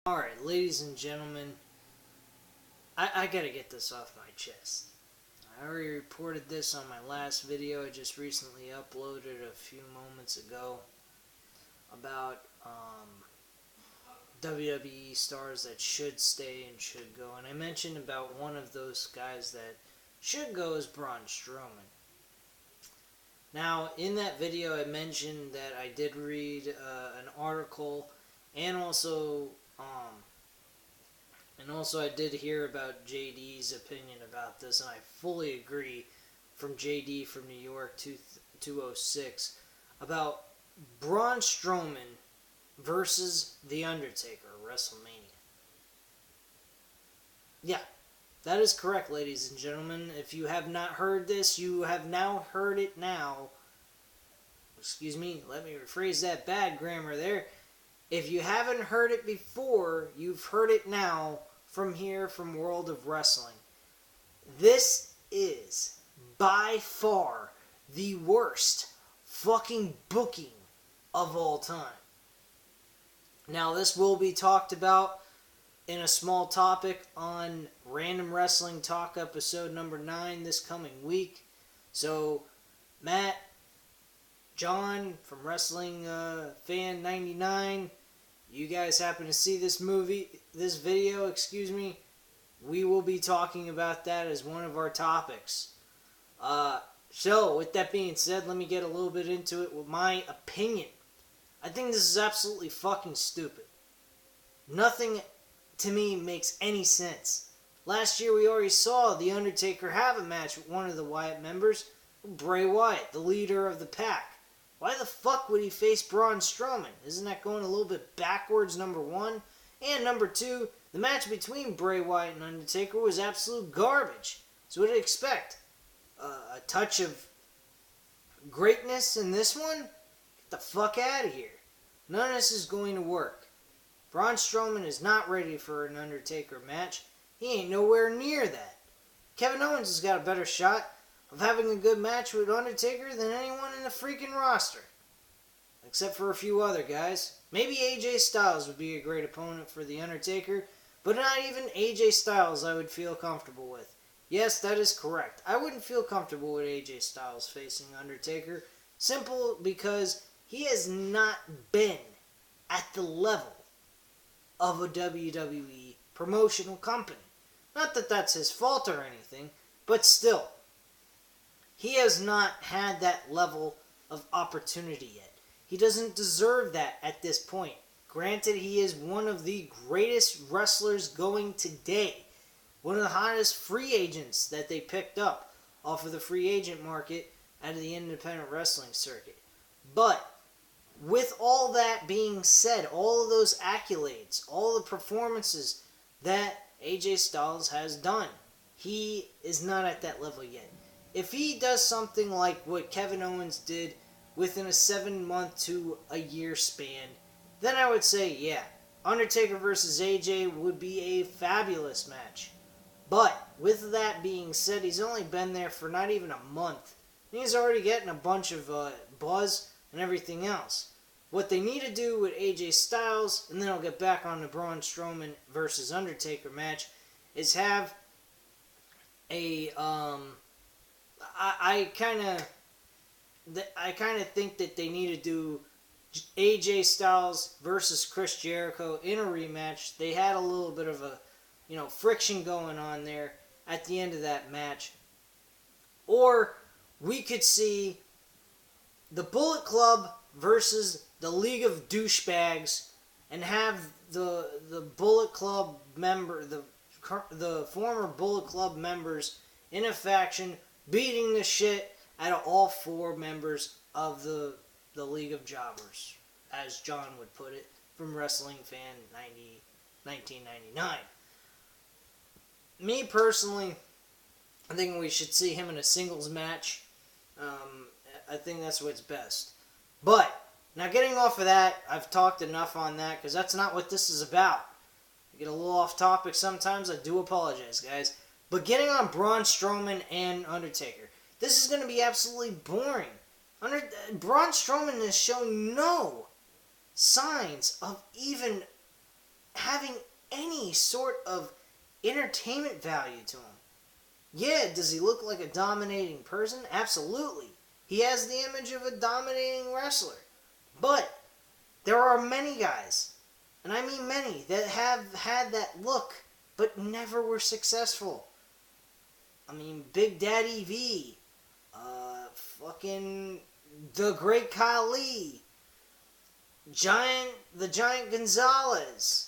Alright, ladies and gentlemen, I gotta get this off my chest. I already reported this on my last video I just recently uploaded a few moments ago about WWE stars that should stay and should go. And I mentioned about one of those guys that should go is Braun Strowman. Now, in that video I mentioned that I did read an article and also I did hear about JD's opinion about this, and I fully agree, from JD from New York 206, about Braun Strowman versus The Undertaker at WrestleMania. Yeah, that is correct, ladies and gentlemen. If you have not heard this, you have now heard it now. Excuse me, let me rephrase that bad grammar there. If you haven't heard it before, you've heard it now from here from World of Wrestling. This is by far the worst fucking booking of all time. Now, this will be talked about in a small topic on Random Wrestling Talk episode number 9 this coming week. So, Matt, John from Wrestling Fan 99, you guys happen to see this video, we will be talking about that as one of our topics. So, with that being said, let me get a little bit into it with my opinion. I think this is absolutely fucking stupid. Nothing, to me, makes any sense. Last year, we already saw The Undertaker have a match with one of the Wyatt members, Bray Wyatt, the leader of the pack. Why the fuck would he face Braun Strowman? Isn't that going a little bit backwards, number one? And number two, the match between Bray Wyatt and Undertaker was absolute garbage. So what did you expect? A touch of greatness in this one? Get the fuck out of here. None of this is going to work. Braun Strowman is not ready for an Undertaker match. He ain't nowhere near that. Kevin Owens has got a better shot of having a good match with Undertaker than anyone in the freaking roster. Except for a few other guys. Maybe AJ Styles would be a great opponent for The Undertaker, but not even AJ Styles I would feel comfortable with. Yes, that is correct. I wouldn't feel comfortable with AJ Styles facing Undertaker, simple because he has not been at the level of a WWE promotional company. Not that that's his fault or anything, but still, he has not had that level of opportunity yet. He doesn't deserve that at this point. Granted, he is one of the greatest wrestlers going today. One of the hottest free agents that they picked up off of the free agent market out of the independent wrestling circuit. But with all that being said, all of those accolades, all the performances that AJ Styles has done, he is not at that level yet. If he does something like what Kevin Owens did within a 7-month to a year span, then I would say, yeah, Undertaker versus AJ would be a fabulous match. But with that being said, he's only been there for not even a month. And he's already getting a bunch of buzz and everything else. What they need to do with AJ Styles, and then I'll get back on the Braun Strowman versus Undertaker match, is have a I kind of think that they need to do AJ Styles versus Chris Jericho in a rematch. They had a little bit of a, friction going on there at the end of that match. Or we could see the Bullet Club versus the League of Douchebags and have the Bullet Club member, the former Bullet Club members in a faction beating the shit out of all 4 members of the League of Jobbers, as John would put it, from Wrestling Fan 1999. Me personally, I think we should see him in a singles match. I think that's what's best. But, now getting off of that, I've talked enough on that, because that's not what this is about. I get a little off topic sometimes, I do apologize, guys. But getting on Braun Strowman and Undertaker, this is going to be absolutely boring. Braun Strowman has shown no signs of even having any sort of entertainment value to him. Yeah, does he look like a dominating person? Absolutely. He has the image of a dominating wrestler. But there are many guys, and I mean many, that have had that look, but never were successful. I mean, Big Daddy V, fucking the Great Khali, the Giant Gonzalez.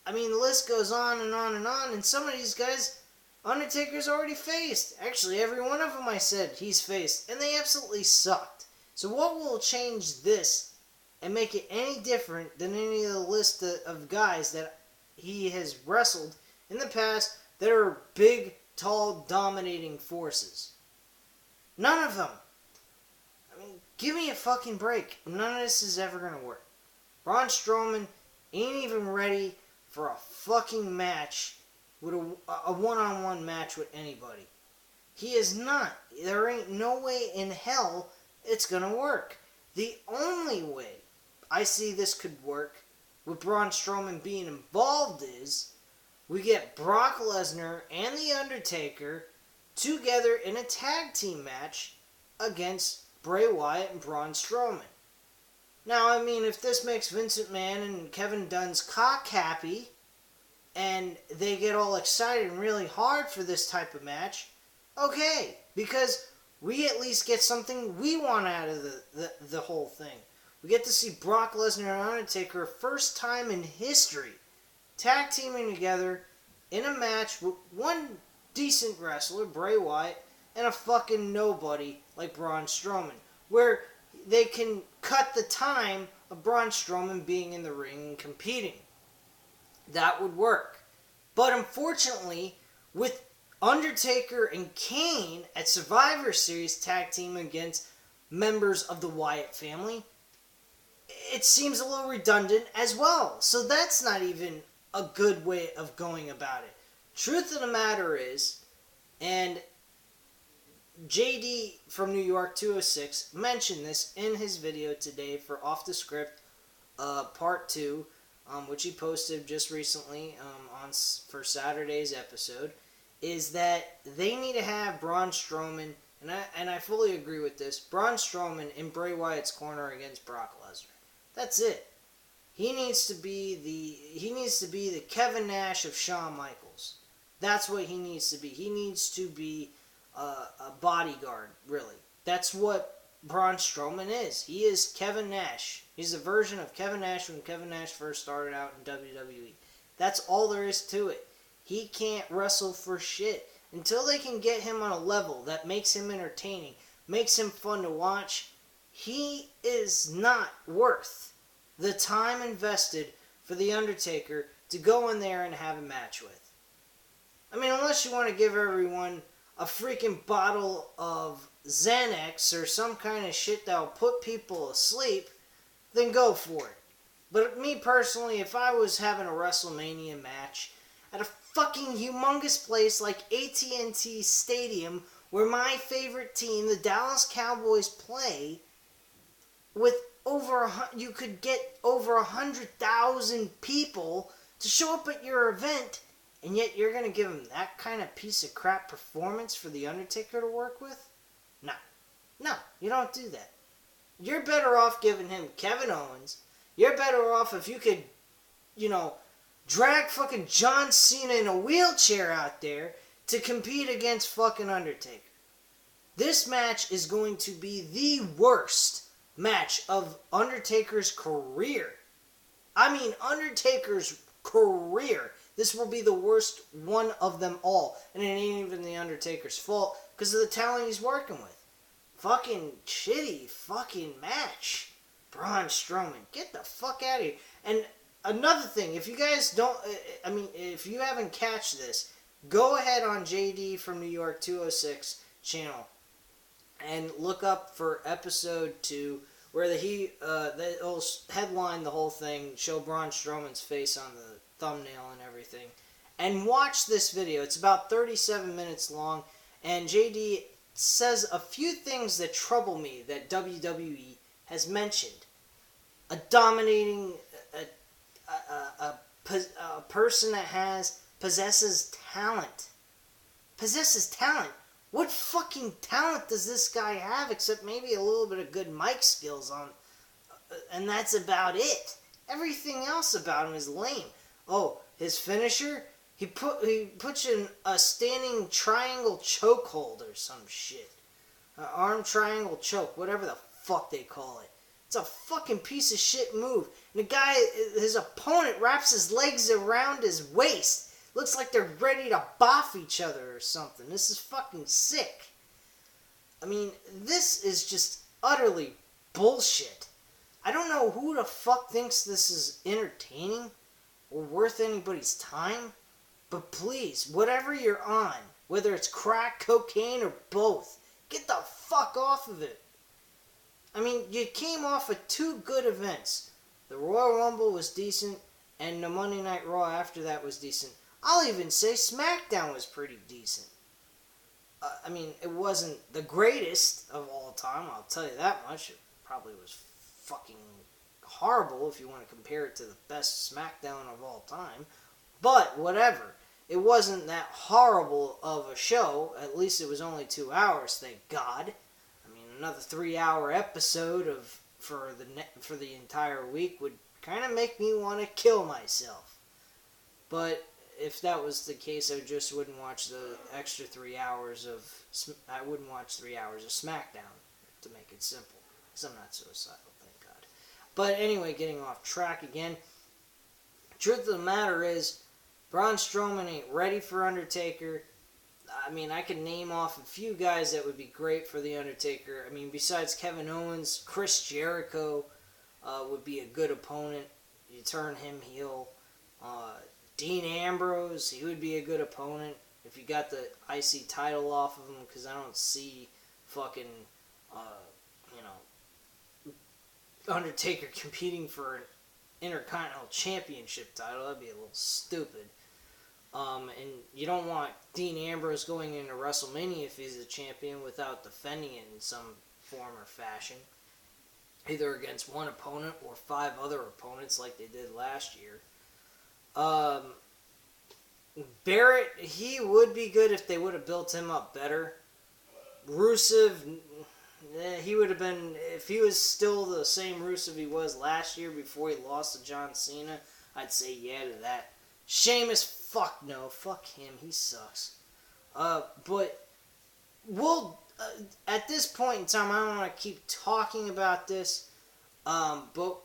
I mean, the list goes on and on and on, and some of these guys, Undertaker's already faced. Actually, every one of them I said he's faced, and they absolutely sucked. So what will change this and make it any different than any of the list of guys that he has wrestled in the past that are big, tall, dominating forces? None of them. I mean, give me a fucking break. None of this is ever going to work. Braun Strowman ain't even ready for a fucking match, with a one-on-one match with anybody. He is not. There ain't no way in hell it's going to work. The only way I see this could work with Braun Strowman being involved is we get Brock Lesnar and The Undertaker together in a tag team match against Bray Wyatt and Braun Strowman. Now, I mean, if this makes Vince McMahon and Kevin Dunn's cock happy, and they get all excited and really hard for this type of match, okay, because we at least get something we want out of the whole thing. We get to see Brock Lesnar and Undertaker, first time in history, tag teaming together in a match with one decent wrestler, Bray Wyatt, and a fucking nobody like Braun Strowman, where they can cut the time of Braun Strowman being in the ring and competing. That would work. But unfortunately, with Undertaker and Kane at Survivor Series tag team against members of the Wyatt family, it seems a little redundant as well. So that's not even a good way of going about it. Truth of the matter is, and JD from New York 206 mentioned this in his video today for Off the Script Part 2, which he posted just recently for Saturday's episode, is that they need to have Braun Strowman, and I fully agree with this, Braun Strowman in Bray Wyatt's corner against Brock Lesnar. That's it. He needs to be the Kevin Nash of Shawn Michaels. That's what he needs to be. He needs to be a bodyguard, really. That's what Braun Strowman is. He is Kevin Nash. He's a version of Kevin Nash when Kevin Nash first started out in WWE. That's all there is to it. He can't wrestle for shit. Until they can get him on a level that makes him entertaining, makes him fun to watch, he is not worth the time invested for The Undertaker to go in there and have a match with. I mean, unless you want to give everyone a freaking bottle of Xanax or some kind of shit that'll put people asleep, then go for it. But me personally, if I was having a WrestleMania match at a fucking humongous place like AT&T Stadium, where my favorite team, the Dallas Cowboys, play, with you could get over 100,000 people to show up at your event, and yet you're going to give him that kind of piece of crap performance for The Undertaker to work with? No, you don't do that. You're better off giving him Kevin Owens. You're better off if you could, drag fucking John Cena in a wheelchair out there to compete against fucking Undertaker. This match is going to be the worst match of Undertaker's career. I mean, Undertaker's career. This will be the worst one of them all. And it ain't even The Undertaker's fault because of the talent he's working with. Fucking shitty fucking match. Braun Strowman. Get the fuck out of here. And another thing, if you guys don't, if you haven't catched this, go ahead on JD from New York 206 channel and look up for episode 2 where they'll headline the whole thing, show Braun Strowman's face on the thumbnail and everything, and watch this video. It's about 37 minutes long, and JD says a few things that trouble me that WWE has mentioned. A dominating, a a person that possesses talent. Possesses talent. What fucking talent does this guy have except maybe a little bit of good mic skills and that's about it. Everything else about him is lame. Oh, his finisher? He puts in a standing triangle chokehold or some shit. Arm triangle choke, whatever the fuck they call it. It's a fucking piece of shit move. And the guy, his opponent, wraps his legs around his waist. Looks like they're ready to boff each other or something. This is fucking sick. I mean, this is just utterly bullshit. I don't know who the fuck thinks this is entertaining or worth anybody's time. But please, whatever you're on, whether it's crack, cocaine, or both, get the fuck off of it. I mean, you came off of 2 good events. The Royal Rumble was decent, and the Monday Night Raw after that was decent. I'll even say SmackDown was pretty decent. I mean, it wasn't the greatest of all time, I'll tell you that much. It probably was fucking horrible if you want to compare it to the best SmackDown of all time. But, whatever. It wasn't that horrible of a show. At least it was only 2 hours, thank God. I mean, another 3-hour episode for the entire week would kind of make me want to kill myself. But if that was the case, I just wouldn't watch the extra 3 hours of... I wouldn't watch 3 hours of SmackDown, to make it simple. Because I'm not suicidal, thank God. But anyway, getting off track again. Truth of the matter is, Braun Strowman ain't ready for Undertaker. I mean, I can name off a few guys that would be great for The Undertaker. I mean, besides Kevin Owens, Chris Jericho would be a good opponent. You turn him heel. Dean Ambrose, he would be a good opponent if you got the IC title off of him, because I don't see fucking, Undertaker competing for an Intercontinental Championship title. That'd be a little stupid. And you don't want Dean Ambrose going into WrestleMania if he's a champion without defending it in some form or fashion. Either against one opponent or 5 other opponents like they did last year. Barrett, he would be good if they would have built him up better. Rusev, he would have been, if he was still the same Rusev he was last year before he lost to John Cena, I'd say yeah to that. Sheamus, fuck no, fuck him, he sucks. But we'll, at this point in time, I don't want to keep talking about this, but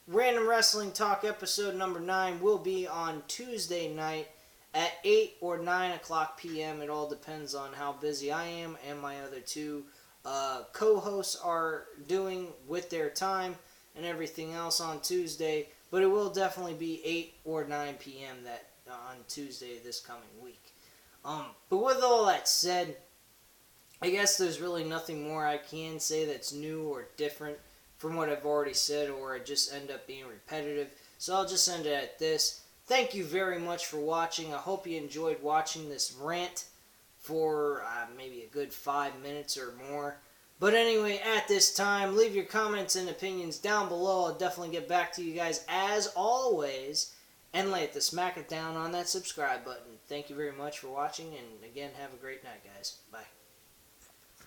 Random Wrestling Talk episode number 9 will be on Tuesday night at 8 or 9 o'clock p.m. It all depends on how busy I am and my other 2 co-hosts are doing with their time and everything else on Tuesday. But it will definitely be 8 or 9 p.m. On Tuesday this coming week. But with all that said, I guess there's really nothing more I can say that's new or different from what I've already said, or I just end up being repetitive. So I'll just end it at this. Thank you very much for watching. I hope you enjoyed watching this rant for maybe a good 5 minutes or more. But anyway, at this time, leave your comments and opinions down below. I'll definitely get back to you guys as always. And smack it down on that subscribe button. Thank you very much for watching, and again, have a great night, guys. Bye.